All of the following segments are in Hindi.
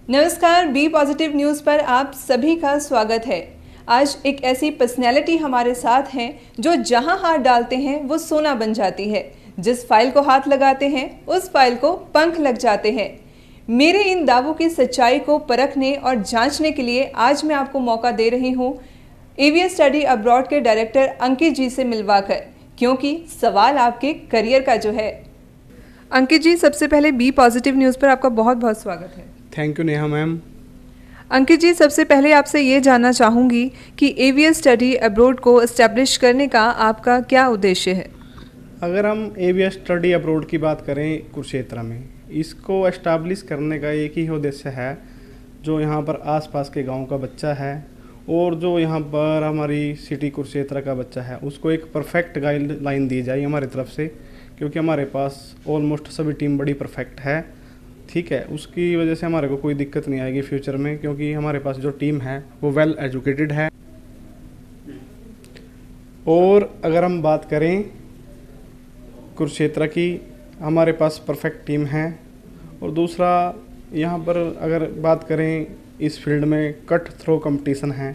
नमस्कार, बी पॉजिटिव न्यूज़ पर आप सभी का स्वागत है। आज एक ऐसी पर्सनैलिटी हमारे साथ हैं जो जहां हाथ डालते हैं वो सोना बन जाती है। जिस फाइल को हाथ लगाते हैं उस फाइल को पंख लग जाते हैं। मेरे इन दावों की सच्चाई को परखने और जांचने के लिए आज मैं आपको मौका दे रही हूं एवीएस स्टडी अब्रॉड के डायरेक्टर अंकित जी से मिलवाकर, क्योंकि सवाल आपके करियर का जो है। अंकित जी, सबसे पहले बी पॉजिटिव न्यूज़ पर आपका बहुत बहुत स्वागत है। Thank you Neha ma'am. Ankit ji, सबसे पहले आपसे ये जानना चाहूँगी कि एवीएस स्टडी अब्रोड को इस्टेब्लिश करने का आपका क्या उद्देश्य है। अगर हम एवीएस स्टडी अब्रोड की बात करें कुरुक्षेत्र में, इसको एस्टैब्लिश करने का एक ही उद्देश्य है, जो यहाँ पर आसपास के गांव का बच्चा है और जो यहाँ पर हमारी सिटी कुरुक्षेत्र का बच्चा है, उसको एक परफेक्ट गाइडलाइन दी जाए हमारी तरफ से, क्योंकि हमारे पास ऑलमोस्ट सभी टीम बड़ी परफेक्ट है। ठीक है, उसकी वजह से हमारे को कोई दिक्कत नहीं आएगी फ्यूचर में, क्योंकि हमारे पास जो टीम है वो वेल एजुकेटेड है। और अगर हम बात करें कुरुक्षेत्र की, हमारे पास परफेक्ट टीम है। और दूसरा, यहाँ पर अगर बात करें इस फील्ड में कट थ्रो कंपटीशन है,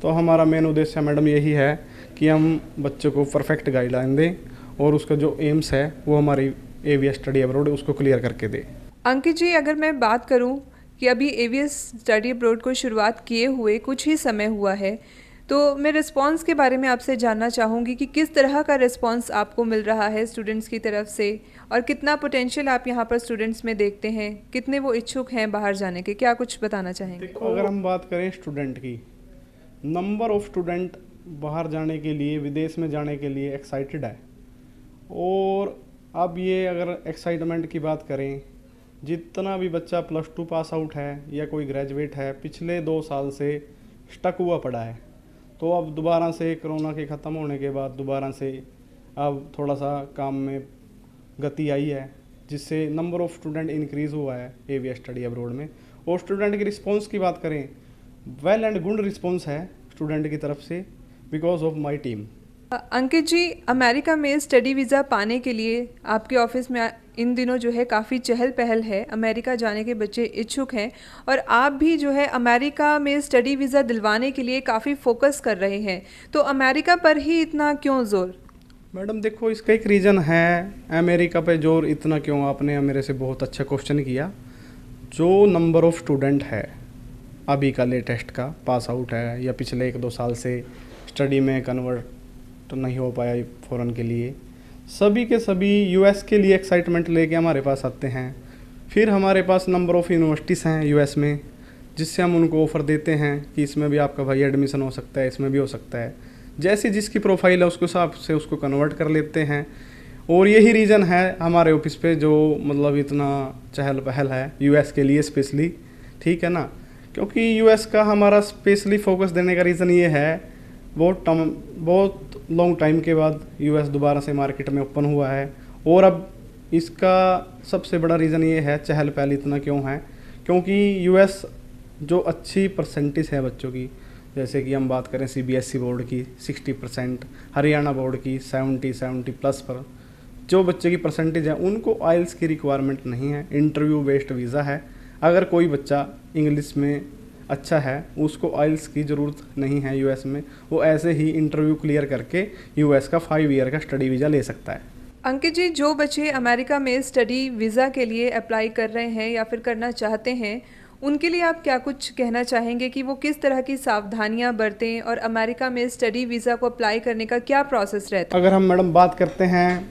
तो हमारा मेन उद्देश्य मैडम यही है कि हम बच्चों को परफेक्ट गाइडलाइन दें और उसका जो एम्स है वो हमारी एवीएस स्टडी अब्रॉड उसको क्लियर करके दे। अंकित जी, अगर मैं बात करूं कि अभी एवीएस स्टडी अब्रॉड को शुरुआत किए हुए कुछ ही समय हुआ है, तो मैं रिस्पांस के बारे में आपसे जानना चाहूँगी कि किस तरह का रिस्पांस आपको मिल रहा है स्टूडेंट्स की तरफ से, और कितना पोटेंशियल आप यहाँ पर स्टूडेंट्स में देखते हैं, कितने वो इच्छुक हैं बाहर जाने के, क्या कुछ बताना चाहेंगे। देखो, अगर हम बात करें स्टूडेंट की, नंबर ऑफ स्टूडेंट बाहर जाने के लिए, विदेश में जाने के लिए एक्साइटेड है। और अब ये अगर एक्साइटमेंट की बात करें, जितना भी बच्चा +2 पास आउट है या कोई ग्रेजुएट है, पिछले 2 साल से स्टक हुआ पड़ा है, तो अब दोबारा से कोरोना के ख़त्म होने के बाद दोबारा से अब थोड़ा सा काम में गति आई है, जिससे नंबर ऑफ़ स्टूडेंट इंक्रीज़ हुआ है एवीएस स्टडी अब्रॉड में। और स्टूडेंट की रिस्पांस की बात करें, वेल एंड गुड रिस्पांस है स्टूडेंट की तरफ से because of my team. Ankit ji, America में स्टडी वीज़ा पाने के लिए आपके ऑफिस में इन दिनों जो है काफ़ी चहल पहल है, अमेरिका जाने के बच्चे इच्छुक हैं, और आप भी जो है अमेरिका में स्टडी वीज़ा दिलवाने के लिए काफ़ी फोकस कर रहे हैं, तो अमेरिका पर ही इतना क्यों जोर। मैडम देखो, इसका एक रीज़न है अमेरिका पे जोर इतना क्यों। आपने मेरे से बहुत अच्छा क्वेश्चन किया। जो नंबर ऑफ़ स्टूडेंट है अभी का लेटेस्ट का पास आउट है या पिछले 1-2 साल से स्टडी में कन्वर्ट तो नहीं हो पाया फ़ॉरेन के लिए, सभी के सभी यूएस के लिए एक्साइटमेंट लेके हमारे पास आते हैं। फिर हमारे पास नंबर ऑफ़ यूनिवर्सिटीज़ हैं यूएस में, जिससे हम उनको ऑफ़र देते हैं कि इसमें भी आपका भाई एडमिशन हो सकता है, इसमें भी हो सकता है। जैसी जिसकी प्रोफाइल है उसके हिसाब से उसको कन्वर्ट कर लेते हैं। और यही रीज़न है हमारे ऑफिस पे जो मतलब इतना चहल पहल है यूएस के लिए स्पेशली। ठीक है ना, क्योंकि यूएस का हमारा स्पेशली फोकस देने का रीज़न ये है, बहुत लॉन्ग टाइम के बाद यूएस दोबारा से मार्केट में ओपन हुआ है। और अब इसका सबसे बड़ा रीज़न ये है, चहल पहल इतना क्यों है, क्योंकि यूएस जो अच्छी परसेंटेज है बच्चों की, जैसे कि हम बात करें सीबीएसई बोर्ड की 60%, हरियाणा बोर्ड की 70+ पर जो बच्चे की परसेंटेज है, उनको आइल्स की रिक्वायरमेंट नहीं है, इंटरव्यू बेस्ड वीज़ा है। अगर कोई बच्चा इंग्लिश में अच्छा है, उसको आइल्स की ज़रूरत नहीं है यूएस में, वो ऐसे ही इंटरव्यू क्लियर करके यूएस का 5 ईयर का स्टडी वीज़ा ले सकता है। अंकित जी, जो बच्चे अमेरिका में स्टडी वीज़ा के लिए अप्लाई कर रहे हैं या फिर करना चाहते हैं, उनके लिए आप क्या कुछ कहना चाहेंगे कि वो किस तरह की सावधानियां बरतें, और अमेरिका में स्टडी वीज़ा को अप्लाई करने का क्या प्रोसेस रहता है। अगर हम मैडम बात करते हैं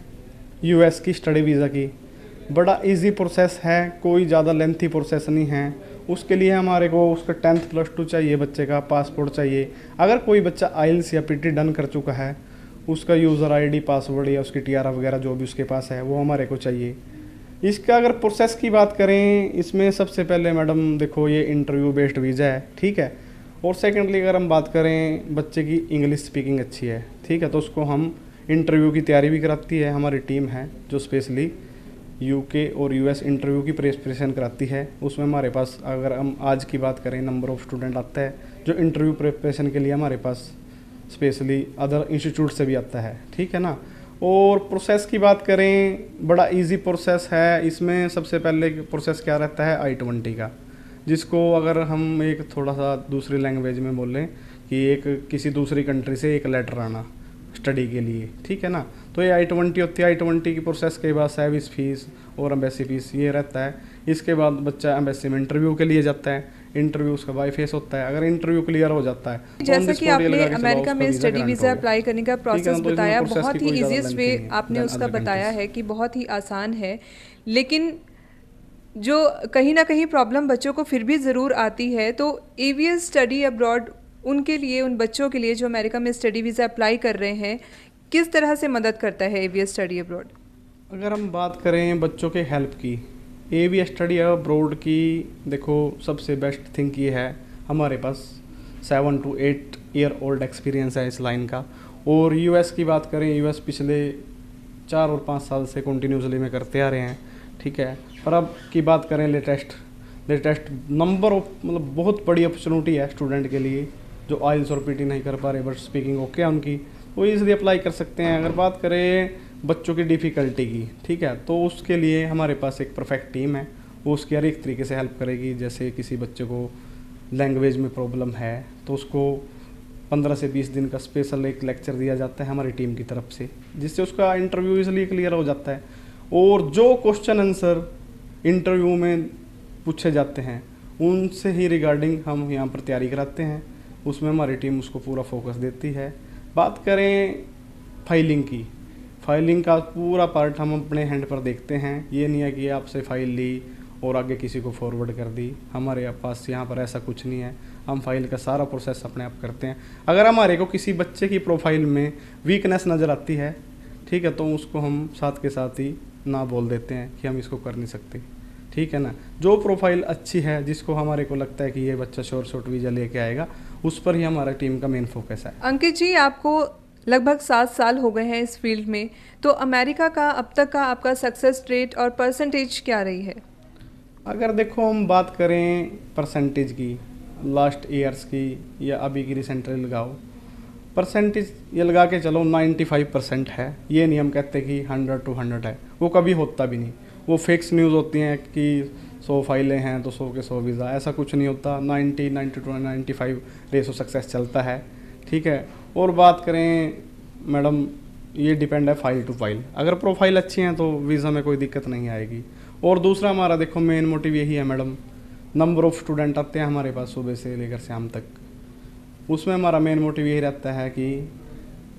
यूएस की स्टडी वीज़ा की, बड़ा इजी प्रोसेस है, कोई ज़्यादा लेंथी प्रोसेस नहीं है। उसके लिए हमारे को उसका 10th +2 चाहिए, बच्चे का पासपोर्ट चाहिए। अगर कोई बच्चा आइल्स या पीटी डन कर चुका है, उसका यूज़र आईडी, पासवर्ड या उसकी टीआरएफ वगैरह जो भी उसके पास है वो हमारे को चाहिए। इसका अगर प्रोसेस की बात करें, इसमें सबसे पहले मैडम देखो, ये इंटरव्यू बेस्ड वीज़ा है। ठीक है, और सेकेंडली अगर हम बात करें, बच्चे की इंग्लिश स्पीकिंग अच्छी है, ठीक है, तो उसको हम इंटरव्यू की तैयारी भी कराती है। हमारी टीम है जो स्पेशली यूके और यूएस इंटरव्यू की प्रिपरेशन कराती है। उसमें हमारे पास, अगर हम आज की बात करें, नंबर ऑफ़ स्टूडेंट आता है जो इंटरव्यू प्रिपरेशन के लिए हमारे पास स्पेशली अदर इंस्टीट्यूट से भी आता है। ठीक है ना, और प्रोसेस की बात करें, बड़ा इजी प्रोसेस है। इसमें सबसे पहले प्रोसेस क्या रहता है, I-20 का। जिसको अगर हम एक थोड़ा सा दूसरी लैंग्वेज में बोलें कि एक किसी दूसरी कंट्री से एक लेटर आना स्टडी के लिए, ठीक है ना, तो ये I-20 होती है। I-20 की प्रोसेस के बाद सर्विस फीस और एम्बेसी फीस ये रहता है। इसके बाद बच्चा एम्बेसी में इंटरव्यू के लिए जाता है, इंटरव्यू उसका बाई फेस होता है। अगर इंटरव्यू क्लियर हो जाता है, जैसा कि आपने अमेरिका में स्टडी वीज़ा अप्लाई करने का प्रोसेस बताया, बहुत ही ईजीएस्ट वे आपने उसका बताया है कि बहुत ही आसान है, लेकिन जो कहीं ना कहीं प्रॉब्लम बच्चों को फिर भी ज़रूर आती है। तो AVS स्टडी अब्रॉड उनके लिए, उन बच्चों के लिए जो अमेरिका में स्टडी वीज़ा अप्लाई कर रहे हैं, किस तरह से मदद करता है AVS स्टडी अब्रॉड? अगर हम बात करें बच्चों के हेल्प की, AVS स्टडी अब्रॉड की देखो सबसे बेस्ट थिंग ये है, हमारे पास 7 to 8 ईयर ओल्ड एक्सपीरियंस है इस लाइन का। और US की बात करें, US पिछले 4 और 5 साल से कंटिन्यूसली में करते आ रहे हैं, ठीक है। पर अब की बात करें लेटेस्ट नंबर ऑफ, मतलब बहुत बड़ी अपॉर्चुनिटी है स्टूडेंट के लिए जो IELTS और PT नहीं कर पा रहे बट स्पीकिंग ओके है उनकी, वो ईजिली अप्लाई कर सकते हैं। अगर बात करें बच्चों की डिफ़िकल्टी की, ठीक है, तो उसके लिए हमारे पास एक परफेक्ट टीम है, वो उसकी हर एक तरीके से हेल्प करेगी। जैसे किसी बच्चे को लैंग्वेज में प्रॉब्लम है तो उसको 15 से 20 दिन का स्पेशल एक लेक्चर दिया जाता है हमारी टीम की तरफ से, जिससे उसका इंटरव्यू ईजिली क्लियर हो जाता है। और जो क्वेश्चन आंसर इंटरव्यू में पूछे जाते हैं उनसे ही रिगार्डिंग हम यहाँ पर तैयारी कराते हैं, उसमें हमारी टीम उसको पूरा फोकस देती है। बात करें फाइलिंग का पूरा पार्ट हम अपने हैंड पर देखते हैं। ये नहीं है कि आपसे फाइल ली और आगे किसी को फॉरवर्ड कर दी, हमारे पास यहाँ पर ऐसा कुछ नहीं है। हम फाइल का सारा प्रोसेस अपने आप करते हैं। अगर हमारे को किसी बच्चे की प्रोफाइल में वीकनेस नज़र आती है, ठीक है, तो उसको हम साथ के साथ ही ना बोल देते हैं कि हम इसको कर नहीं सकते, ठीक है ना। जो प्रोफाइल अच्छी है, जिसको हमारे को लगता है कि ये बच्चा शॉर्ट वीज़ा लेके आएगा, उस पर ही हमारा टीम का मेन फोकस है। अंकित जी, आपको लगभग 7 साल हो गए हैं इस फील्ड में, तो अमेरिका का अब तक का आपका सक्सेस रेट और परसेंटेज क्या रही है? अगर देखो हम बात करें परसेंटेज की, लास्ट ईयर्स की या अभी की रिसेंटली लगाओ, परसेंटेज ये लगा के चलो 95% है। ये नहीं हम कहते कि 100 to 100 है, वो कभी होता भी नहीं। वो फिक्स न्यूज़ होती हैं कि 100 फाइलें हैं तो 100 के 100 वीज़ा, ऐसा कुछ नहीं होता। 90 to 95 रेशो सक्सेस चलता है, ठीक है। और बात करें मैडम, ये डिपेंड है फाइल टू फाइल। अगर प्रोफाइल अच्छी हैं तो वीज़ा में कोई दिक्कत नहीं आएगी। और दूसरा हमारा देखो मेन मोटिव यही है मैडम, नंबर ऑफ़ स्टूडेंट आते हैं हमारे पास सुबह से लेकर शाम तक, उसमें हमारा मेन मोटिव यही रहता है कि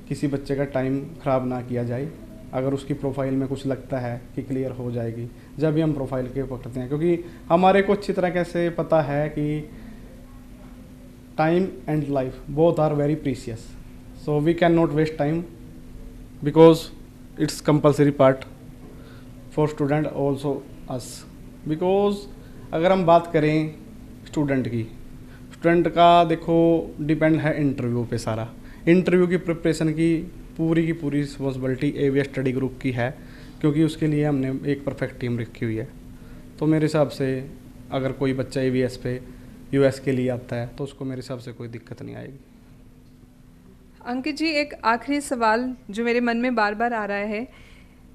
किसी बच्चे का टाइम ख़राब ना किया जाए। अगर उसकी प्रोफाइल में कुछ लगता है कि क्लियर हो जाएगी, जब भी हम प्रोफाइल के पकड़ते हैं, क्योंकि हमारे को अच्छी तरह कैसे पता है कि time and life both are very precious, so we can not waste time because it's compulsory part for student also us. Because अगर हम बात करें स्टूडेंट की, स्टूडेंट का देखो डिपेंड है इंटरव्यू पे सारा। इंटरव्यू की प्रिपरेशन की पूरी रिस्पॉन्सिबिलिटी AVS स्टडी ग्रुप की है, क्योंकि उसके लिए हमने एक परफेक्ट टीम रखी हुई है। तो मेरे हिसाब से अगर कोई बच्चा AVS पे US के लिए आता है तो उसको मेरे हिसाब से कोई दिक्कत नहीं आएगी। अंकित जी, एक आखिरी सवाल जो मेरे मन में बार बार आ रहा है,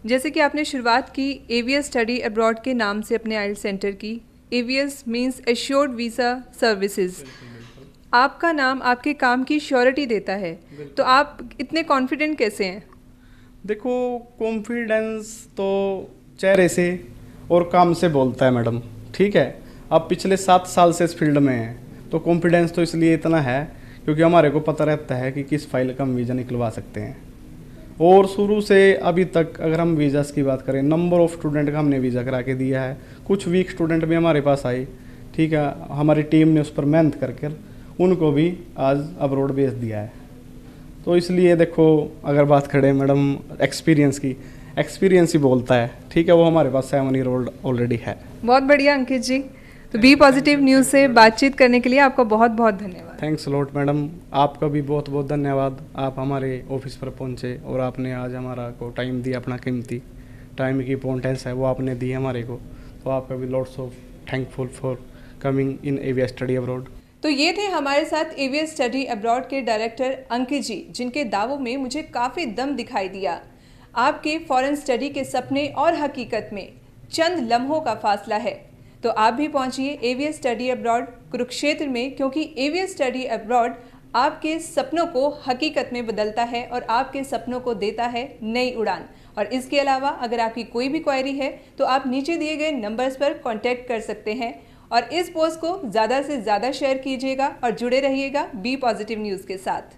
जैसे कि आपने शुरुआत की AVS स्टडी अब्रॉड के नाम से अपने IELTS सेंटर की। AVS means assured visa services. आपका नाम आपके काम की श्योरिटी देता है, तो आप इतने कॉन्फिडेंट कैसे हैं? देखो, कॉन्फिडेंस तो चेहरे से और काम से बोलता है मैडम, ठीक है। आप पिछले 7 साल से इस फील्ड में हैं, तो कॉन्फिडेंस तो इसलिए इतना है क्योंकि हमारे को पता रहता है कि किस फाइल का हम वीज़ा निकलवा सकते हैं। और शुरू से अभी तक अगर हम वीज़ास की बात करें, नंबर ऑफ़ स्टूडेंट का हमने वीज़ा करा के दिया है। कुछ वीक स्टूडेंट भी हमारे पास आए, ठीक है, हमारी टीम ने उस पर मेहनत करके उनको भी आज अब्रॉड भेज दिया है। तो इसलिए देखो, अगर बात करें मैडम एक्सपीरियंस की, एक्सपीरियंस ही बोलता है, ठीक है। वो हमारे पास 7 ईयर ओल्ड ऑलरेडी है। बहुत बढ़िया अंकित जी, तो बी पॉजिटिव न्यूज़ से बातचीत करने के लिए आपका बहुत बहुत धन्यवाद। थैंक्स लॉट मैडम, आपका भी बहुत बहुत धन्यवाद। आप हमारे ऑफिस पर पहुंचे और आपने आज हमारा को टाइम दिया, अपना कीमती टाइम की इम्पोर्टेंस है वो आपने दी हमारे को, तो आपका भी lots of thankful for coming in AVS study abroad. तो ये थे हमारे साथ AVS स्टडी अब्रॉड के डायरेक्टर अंकित जी, जिनके दावों में मुझे काफ़ी दम दिखाई दिया। आपके फॉरेन स्टडी के सपने और हकीकत में चंद लम्हों का फासला है। तो आप भी पहुंचिए एवीएस स्टडी अब्रॉड कुरुक्षेत्र में, क्योंकि एवीएस स्टडी अब्रॉड आपके सपनों को हकीकत में बदलता है और आपके सपनों को देता है नई उड़ान। और इसके अलावा अगर आपकी कोई भी क्वेरी है तो आप नीचे दिए गए नंबर्स पर कांटेक्ट कर सकते हैं। और इस पोस्ट को ज़्यादा से ज़्यादा शेयर कीजिएगा और जुड़े रहिएगा बी पॉजिटिव न्यूज़ के साथ।